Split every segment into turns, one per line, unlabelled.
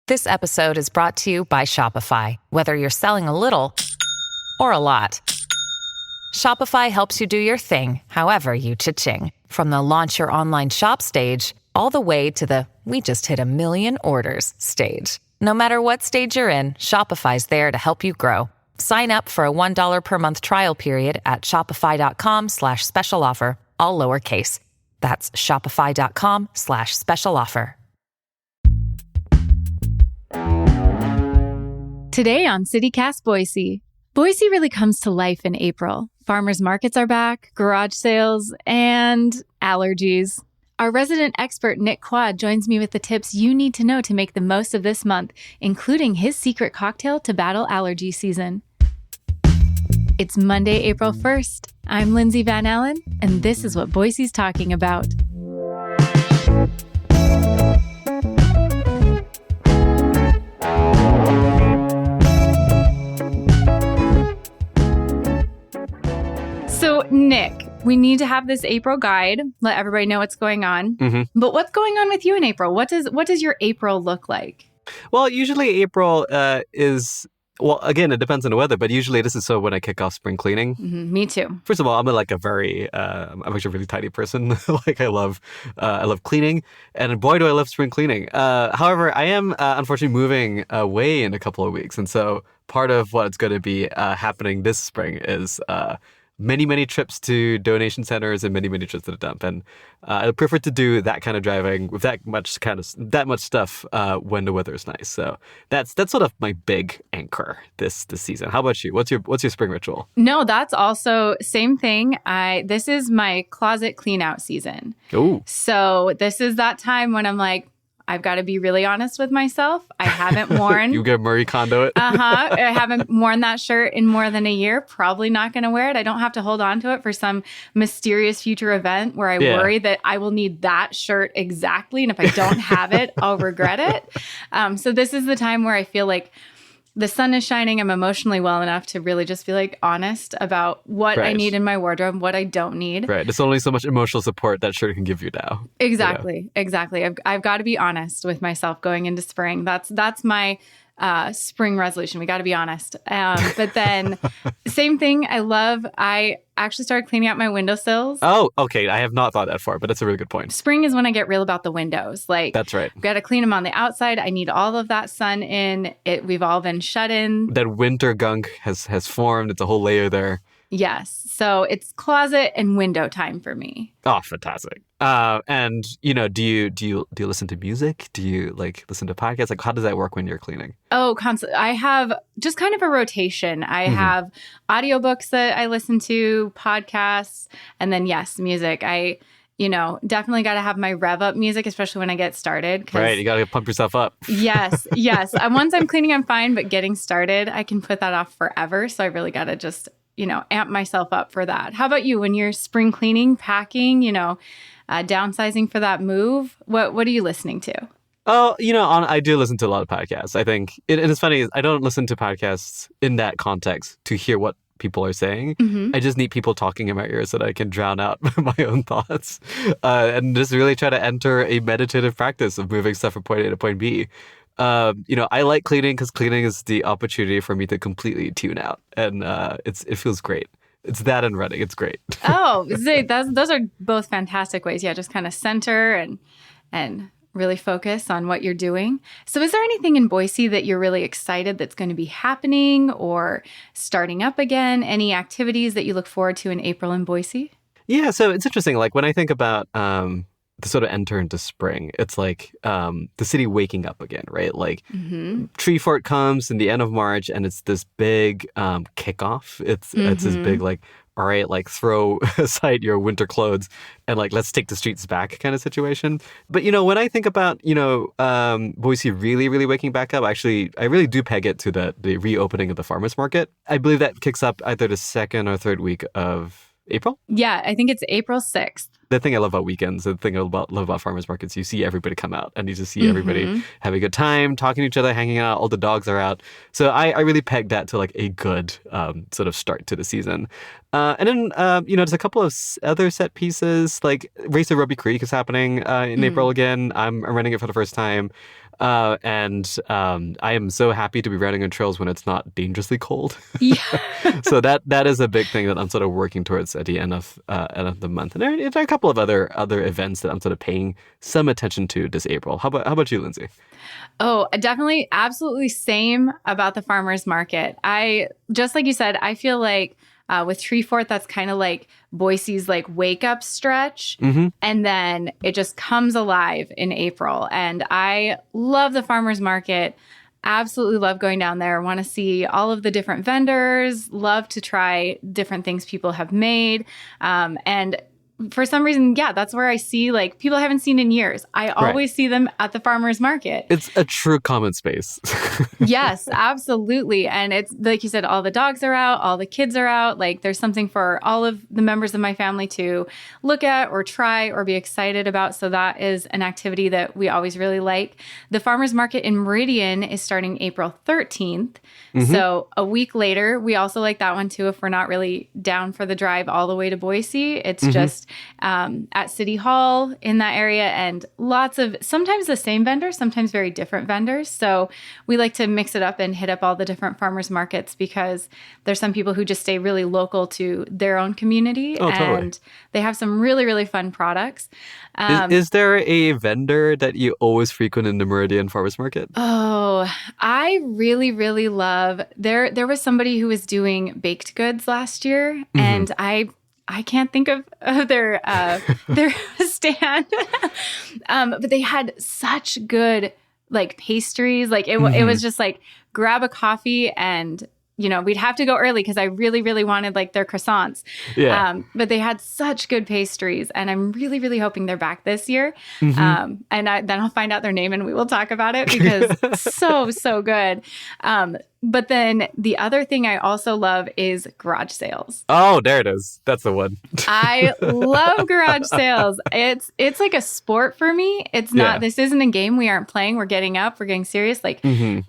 This episode is brought to you by Shopify. Whether you're selling a little or a lot, Shopify helps you do your thing, however you cha-ching. From the launch your online shop stage, all the way to the we just hit 1 million orders stage. No matter what stage you're in, Shopify's there to help you grow. Sign up for a $1 per month trial period at shopify.com/special offer, all lowercase. That's shopify.com/special offer.
Today on CityCast Boise. Boise really comes to life in April. Farmers markets are back, garage sales, and allergies. Our resident expert, Nick Quad, joins me with the tips you need to know to make the most of this month, including his secret cocktail to battle allergy season. It's Monday, April 1st. I'm Lindsay Van Allen, and this is what Boise's talking about. So, Nick, we need to have this April guide, let everybody know what's going on. Mm-hmm. But what's going on with you in April? What does your April look like?
Well, usually April is, well, again, it depends on the weather, but usually this is so when I kick off spring cleaning.
Mm-hmm, me too.
First of all, I'm actually a really tidy person. I love cleaning, and boy, do I love spring cleaning. However, I am unfortunately moving away in a couple of weeks, and so part of what's going to be happening this spring is many trips to donation centers and many trips to the dump, and I prefer to do that kind of driving with that much stuff when the weather is nice. So that's sort of my big anchor this season. How about you? What's your spring ritual?
No, that's also same thing. This is my closet clean out season.
Ooh.
So this is that time when I'm like, I've got to be really honest with myself. I haven't worn...
You get Marie Kondo it?
I haven't worn that shirt in more than a year. Probably not going to wear it. I don't have to hold on to it for some mysterious future event where I worry that I will need that shirt exactly. And if I don't have it, I'll regret it. So this is the time where I feel like the sun is shining. I'm emotionally well enough to really just be honest about what I need in my wardrobe, what I don't need.
Right. There's only so much emotional support that shirt can give you now.
Exactly. I've got to be honest with myself going into spring. That's my spring resolution. We got to be honest. But then same thing. I actually started cleaning out my windowsills.
Oh, okay. I have not thought that far, but that's a really good point.
Spring is when I get real about the windows.
That's right.
Got to clean them on the outside. I need all of that sun in it. We've all been shut in.
That winter gunk has formed. It's a whole layer there.
Yes. So it's closet and window time for me.
Oh, fantastic. And do you listen to music? Do you listen to podcasts? How does that work when you're cleaning?
Oh, constantly. I have just kind of a rotation. I have audiobooks that I listen to, podcasts, and then music. I definitely got to have my rev up music, especially when I get started.
Right. You got to pump yourself up.
Yes. Once I'm cleaning, I'm fine. But getting started, I can put that off forever. So I really got to just, amp myself up for that. How about you when you're spring cleaning, packing, downsizing for that move? What are you listening to?
Oh, I do listen to a lot of podcasts. I think and it's funny. I don't listen to podcasts in that context to hear what people are saying. Mm-hmm. I just need people talking in my ears so that I can drown out my own thoughts and just really try to enter a meditative practice of moving stuff from point A to point B. I like cleaning because cleaning is the opportunity for me to completely tune out, and it feels great. It's that and running. It's great.
Oh, those are both fantastic ways. Yeah, just kind of center and really focus on what you're doing. So is there anything in Boise that you're really excited that's going to be happening or starting up again? Any activities that you look forward to in April in Boise?
Yeah, so it's interesting. When I think about to sort of enter into spring, it's the city waking up again, right? Tree Fort comes in the end of March, and it's this big kickoff. It's this big all right, throw aside your winter clothes and let's take the streets back kind of situation. But when I think about Boise really waking back up, actually I really do peg it to the reopening of the farmers market. I believe that kicks up either the second or third week of April?
Yeah, I think it's April 6th.
The thing I love about weekends, the thing I love about farmers markets, you see everybody come out and you just see everybody have a good time, talking to each other, hanging out, all the dogs are out. So I really pegged that to a good sort of start to the season. And then, there's a couple of other set pieces, Race of Ruby Creek is happening in April again. I'm running it for the first time. And I am so happy to be riding on trails when it's not dangerously cold.
Yeah.
So that is a big thing that I'm sort of working towards at the end of the month. And there are a couple of other events that I'm sort of paying some attention to this April. How about you, Lindsay?
Oh, definitely. Absolutely same about the farmer's market. Just like you said, I feel like with Treefort, that's kind of like Boise's like wake up stretch.
Mm-hmm.
And then it just comes alive in April. And I love the farmer's market. Absolutely love going down there. Want to see all of the different vendors, love to try different things people have made. And for some reason, yeah, that's where I see like people I haven't seen in years. I always see them at the farmer's market.
It's a true common space.
Yes, absolutely. And it's like you said, all the dogs are out, all the kids are out. Like there's something for all of the members of my family to look at or try or be excited about. So that is an activity that we always really like. The farmer's market in Meridian is starting April 13th. Mm-hmm. So a week later, we also like that one too. If we're not really down for the drive all the way to Boise, it's just at City Hall in that area, and lots of sometimes the same vendors, sometimes very different vendors. So we like to mix it up and hit up all the different farmers markets because there's some people who just stay really local to their own community, and they have some really, really fun products.
Is there a vendor that you always frequent in the Meridian Farmers Market?
Oh, I really, really love there was somebody who was doing baked goods last year, and I can't think of their stand, but they had such good like pastries. Like it was just like grab a coffee and we'd have to go early because I really, really wanted like their croissants. Yeah. But they had such good pastries, and I'm really, really hoping they're back this year. And then I'll find out their name and we will talk about it because so good. But then the other thing I also love is garage sales.
Oh, there it is. That's the one.
I love garage sales. It's like a sport for me. It's not, This isn't a game. We aren't playing. We're getting up. We're getting serious. Like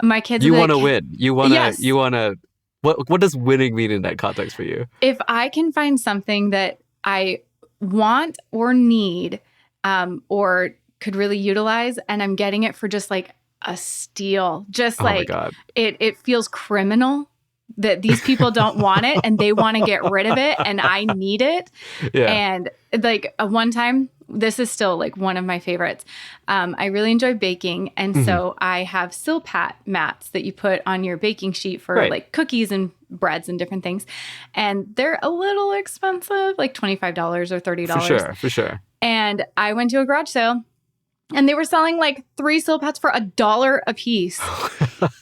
my kids.
You want to win. You want to, what does winning mean in that context for you?
If I can find something that I want or need, or could really utilize, and I'm getting it for just like a steal, just like it feels criminal that these people don't want it and they want to get rid of it and I need it. Yeah. And like one time, this is still like one of my favorites. I really enjoy baking. And so I have Silpat mats that you put on your baking sheet for like cookies and breads and different things. And they're a little expensive, like $25 or $30.
For sure.
And I went to a garage sale, and they were selling like 3 Silpats for $1 a piece.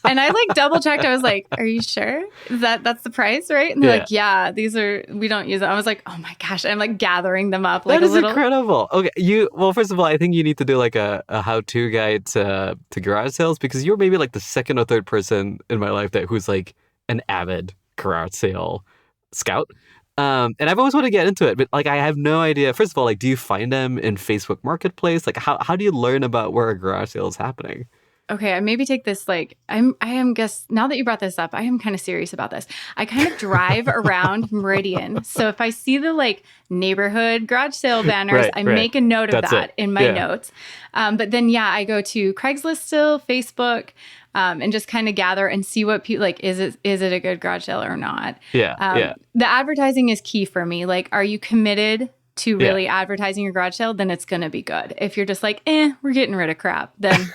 And I like double checked. I was like, are you sure? That's the price, right? And they're like, yeah, we don't use it. I was like, oh my gosh. I'm like gathering them up. Like
that is incredible. Okay. Well, first of all, I think you need to do like a how-to guide to garage sales, because you're maybe like the second or third person in my life who's like an avid garage sale scout. And I've always wanted to get into it, but like I have no idea. First of all, like, do you find them in Facebook Marketplace? Like, how do you learn about where a garage sale is happening?
Okay, I maybe take this like I am now that you brought this up, I am kind of serious about this. I kind of drive around Meridian. So if I see the like neighborhood garage sale banners, I make a note of that in my notes. But then I go to Craigslist still, Facebook, and just kind of gather and see what people like. Is it a good garage sale or not? The advertising is key for me. Like, are you committed to really advertising your garage sale? Then it's going to be good. If you're just like, we're getting rid of crap, then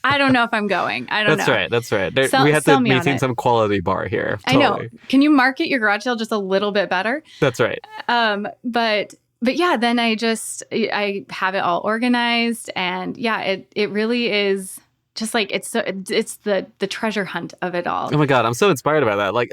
I don't know if I'm going. I don't know.
That's right. We have to maintain some quality bar here.
Totally. I know. Can you market your garage sale just a little bit better?
That's right.
But yeah, then I have it all organized, and it really is just like it's the treasure hunt of it all.
Oh my God, I'm so inspired by that. Like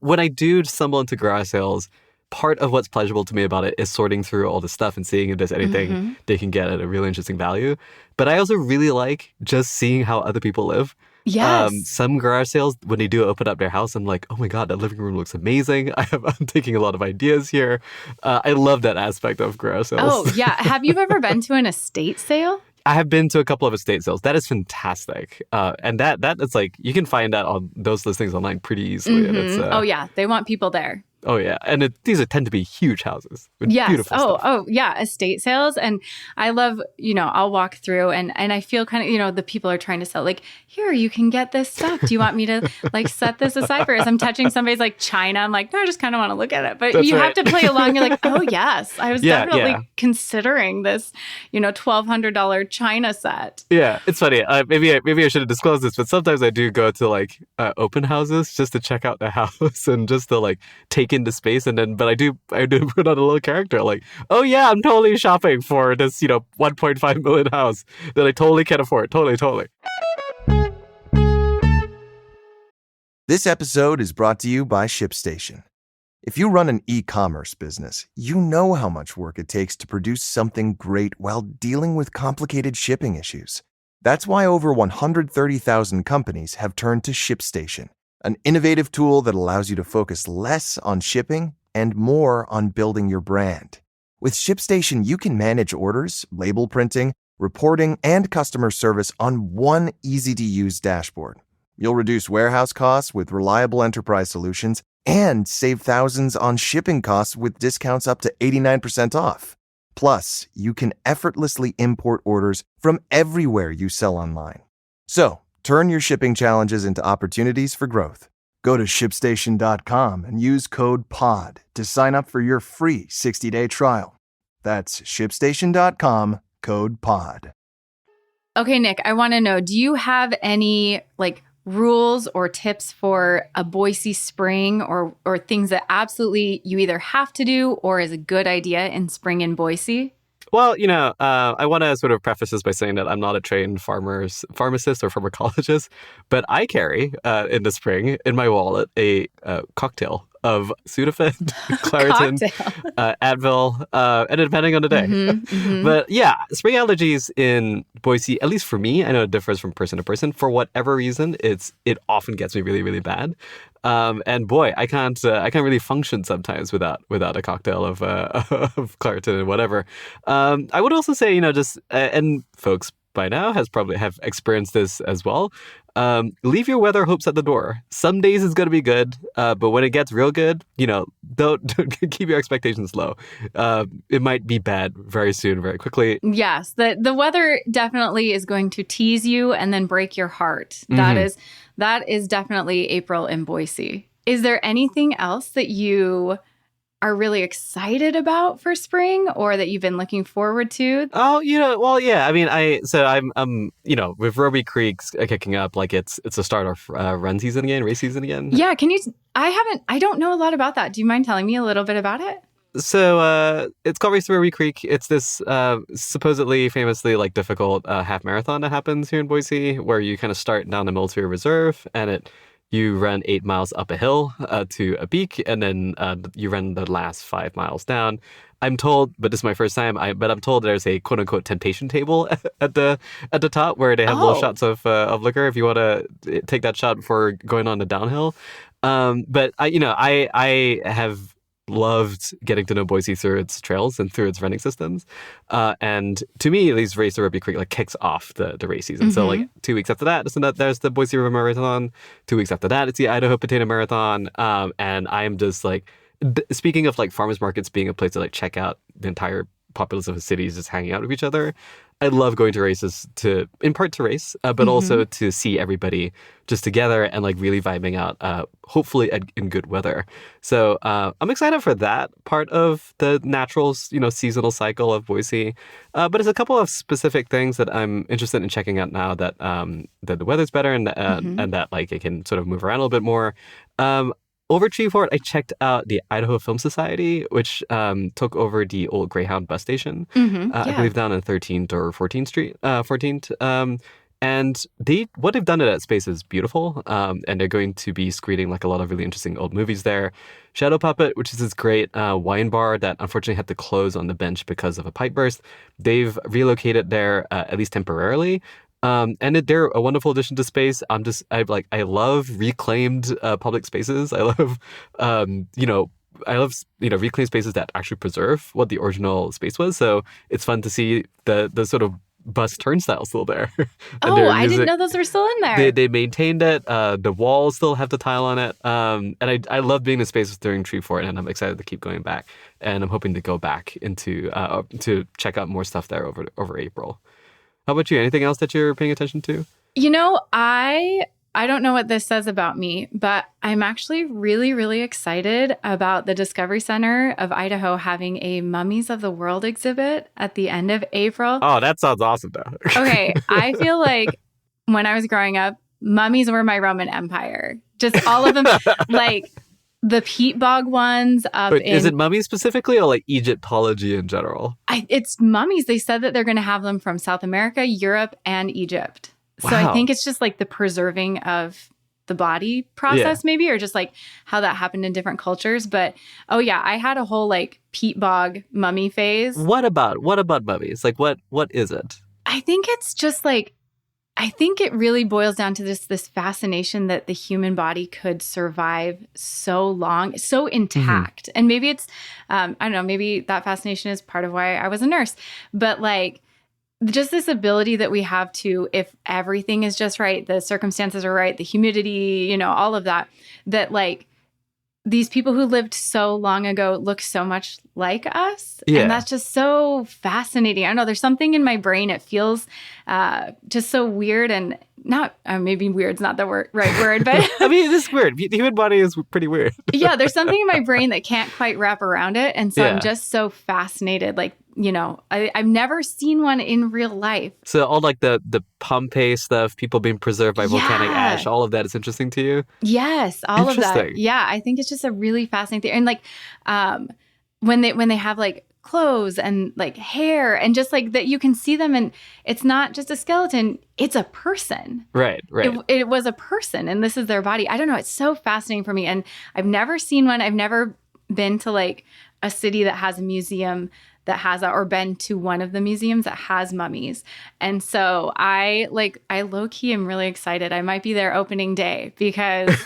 when I do stumble into garage sales, part of what's pleasurable to me about it is sorting through all the stuff and seeing if there's anything they can get at a really interesting value. But I also really like just seeing how other people live.
Yes.
Some garage sales, when they do open up their house, I'm like, oh my God, that living room looks amazing. I'm taking a lot of ideas here. I love that aspect of garage sales.
Oh, yeah. Have you ever been to an estate sale?
I have been to a couple of estate sales. That is fantastic. And that's like, you can find that on those listings online pretty easily. And it's,
oh, yeah. They want people there.
Oh, yeah. And these tend to be huge houses with
Yes.
beautiful stuff.
Oh, yeah. Estate sales. And I love, I'll walk through and I feel kind of, the people are trying to sell like, here, you can get this stuff. Do you want me to like set this aside for us? I'm touching somebody's like china. I'm like, no, I just kind of want to look at it. But you have to play along. You're like, oh, yes. I was definitely considering this, $1,200 china set.
Yeah, it's funny. Maybe I should have disclosed this, but sometimes I do go to like open houses just to check out the house and just to like take in the space, but I do put on a little character like, oh yeah, I'm totally shopping for this 1.5 million house that I totally can't afford. Totally.
This episode is brought to you by ShipStation. If you run an e-commerce business, you know how much work it takes to produce something great while dealing with complicated shipping issues. That's why over 130,000 companies have turned to ShipStation, an innovative tool that allows you to focus less on shipping and more on building your brand. With ShipStation, you can manage orders, label printing, reporting, and customer service on one easy-to-use dashboard. You'll reduce warehouse costs with reliable enterprise solutions and save thousands on shipping costs with discounts up to 89% off. Plus, you can effortlessly import orders from everywhere you sell online. So, turn your shipping challenges into opportunities for growth. Go to ShipStation.com and use code POD to sign up for your free 60-day trial. That's ShipStation.com, code POD.
Okay, Nick, I want to know, do you have any rules or tips for a Boise spring or things that absolutely you either have to do or is a good idea in spring in Boise?
Well, I want to sort of preface this by saying that I'm not a trained pharmacist or pharmacologist, but I carry in the spring in my wallet a cocktail of Sudafed, Claritin, Advil, and depending on the day. But yeah, spring allergies in Boise, at least for me, I know it differs from person to person. For whatever reason, it often gets me really, really bad. And boy, I can't really function sometimes without a cocktail of Claritin and whatever. I would also say, and folks by now have experienced this as well. Leave your weather hopes at the door. Some days it's going to be good, but when it gets real good, don't keep your expectations low. It might be bad very soon, very quickly.
Yes, the weather definitely is going to tease you and then break your heart. That is definitely April in Boise. Is there anything else that you are really excited about for spring or that you've been looking forward to?
Oh, well, yeah. I mean, I'm with Roby Creek kicking up, like it's the start of race season again.
Yeah. I don't know a lot about that. Do you mind telling me a little bit about it?
So it's called Race to Roby Creek. It's this supposedly famously difficult half marathon that happens here in Boise, where you kind of start down the military reserve and you run 8 miles up a hill to a peak, and then you run the last 5 miles down. I'm told, but this is my first time, but I'm told there's a quote unquote temptation table at the top where they have little shots of liquor if you want to take that shot before going on the downhill. But I have loved getting to know Boise through its trails and through its running systems. And to me, at least, Race to Roby Creek kicks off the race season. So 2 weeks after that, there's the Boise River Marathon. 2 weeks after that, it's the Idaho Potato Marathon. And I'm just speaking of farmers markets being a place to check out the entire populace of a city just hanging out with each other. I love going to races in part to race, but also to see everybody just together and really vibing out, hopefully in good weather. So I'm excited for that part of the natural, seasonal cycle of Boise. But there's a couple of specific things that I'm interested in checking out now that the weather's better and that it can sort of move around a little bit more. Over Treefort, I checked out the Idaho Film Society, which took over the old Greyhound bus station, I believe down on 13th or 14th Street, 14th. And what they've done at that space is beautiful, and they're going to be screening a lot of really interesting old movies there. Shadow Puppet, which is this great wine bar that unfortunately had to close on the bench because of a pipe burst. They've relocated there, at least temporarily. And they're a wonderful addition to space. I love reclaimed public spaces. I love, reclaimed spaces that actually preserve what the original space was. So it's fun to see the sort of bus turnstile still there.
Oh, I didn't know those were still in there.
They maintained it. The walls still have the tile on it. And I love being in spaces during Treefort, and I'm excited to keep going back. And I'm hoping to go back into to check out more stuff there over April. How about you? Anything else that you're paying attention to?
I don't know what this says about me, but I'm actually really, really excited about the Discovery Center of Idaho having a Mummies of the World exhibit at the end of April.
Oh, that sounds awesome, though.
Okay, I feel like when I was growing up, mummies were my Roman Empire. Just all of them, like the peat bog ones.
Is it mummies specifically or like Egyptology in general?
It's mummies. They said that they're going to have them from South America, Europe, and Egypt. So
Wow.
I think it's just like the preserving of the body process maybe, or just like how that happened in different cultures. But oh yeah, I had a whole like peat bog mummy phase.
What about mummies? Like what is it?
I think it's just like, I think it really boils down to this fascination that the human body could survive so long, so intact. And maybe it's, I don't know, maybe that fascination is part of why I was a nurse. But like, just this ability that we have to, if everything is just right, the circumstances are right, the humidity, all of that, that like these people who lived so long ago look so much like us.
Yeah.
And that's just so fascinating. I don't know, there's something in my brain. It feels just so weird and not, maybe weird's not the right word, but
I mean, this is weird. The human body is pretty weird.
Yeah, there's something in my brain that can't quite wrap around it. And so
Yeah.
I'm just so fascinated. Like, I've never seen one in real life.
So all like the Pompeii stuff, people being preserved by volcanic
Yeah.
ash, all of that is interesting to you?
Yes, all of that.
Interesting.
Yeah, I think it's just a really fascinating thing. And like when they have like clothes and like hair and just like that you can see them and it's not just a skeleton, it's a person.
Right.
It was a person and this is their body. I don't know. It's so fascinating for me. And I've never seen one. I've never been to like a city that has a museum that has or been to one of the museums that has mummies. And so I low-key am really excited. I might be there opening day because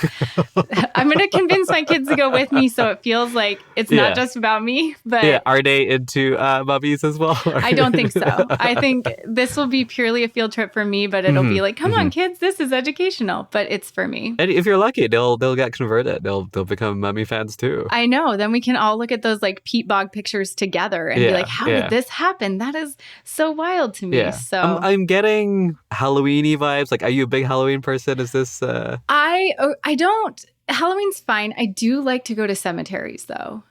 I'm going to convince my kids to go with me so it feels like it's not just about me. But
yeah, are they into mummies as well?
I don't think so. I think this will be purely a field trip for me, but it'll be like, come on, kids, this is educational, but it's for me.
And if you're lucky, they'll get converted. They'll become mummy fans too.
I know. Then we can all look at those like peat bog pictures together and be like, how did this happen? That is so wild to me.
Yeah.
So
I'm getting Halloween-y vibes. Like, are you a big Halloween person? Is this...
I don't. Halloween's fine. I do like to go to cemeteries though.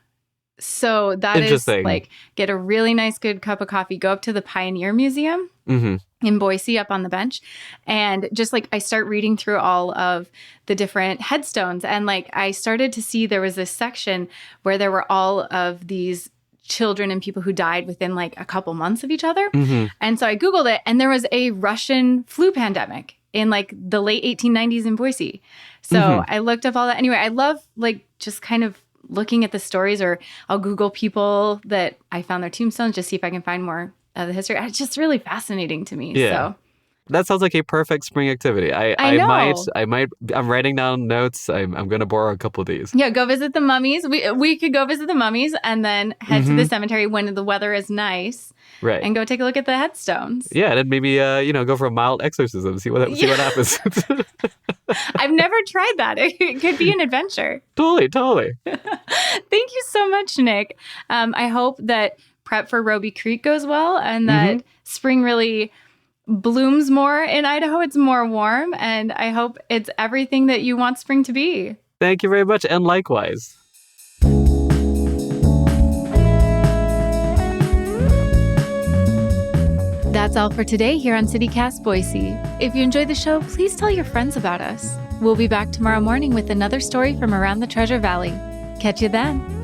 So that is
Interesting.
like get a really nice good cup of coffee, go up to the Pioneer Museum in Boise up on the bench. And just like I start reading through all of the different headstones. And like I started to see there was this section where there were all of these children and people who died within like a couple months of each other. And so I Googled it and there was a Russian flu pandemic in like the late 1890s in Boise. So I looked up all that. Anyway, I love like just kind of looking at the stories, or I'll Google people that I found their tombstones, just see if I can find more of the history. It's just really fascinating to me.
Yeah.
So
That sounds like a perfect spring activity.
I know.
I'm writing down notes. I'm going to borrow a couple of these.
Yeah, go visit the mummies. We could go visit the mummies and then head to the cemetery when the weather is nice.
Right.
And go take a look at the headstones.
Yeah, and then maybe go for a mild exorcism. See what happens.
I've never tried that. It could be an adventure.
Totally.
Thank you so much, Nick. I hope that prep for Roby Creek goes well and that spring really blooms more in Idaho. It's more warm, and I hope it's everything that you want spring to be.
Thank you very much, and likewise.
That's all for today here on CityCast Boise. If you enjoyed the show, please tell your friends about us. We'll be back tomorrow morning with another story from around the Treasure Valley. Catch you then.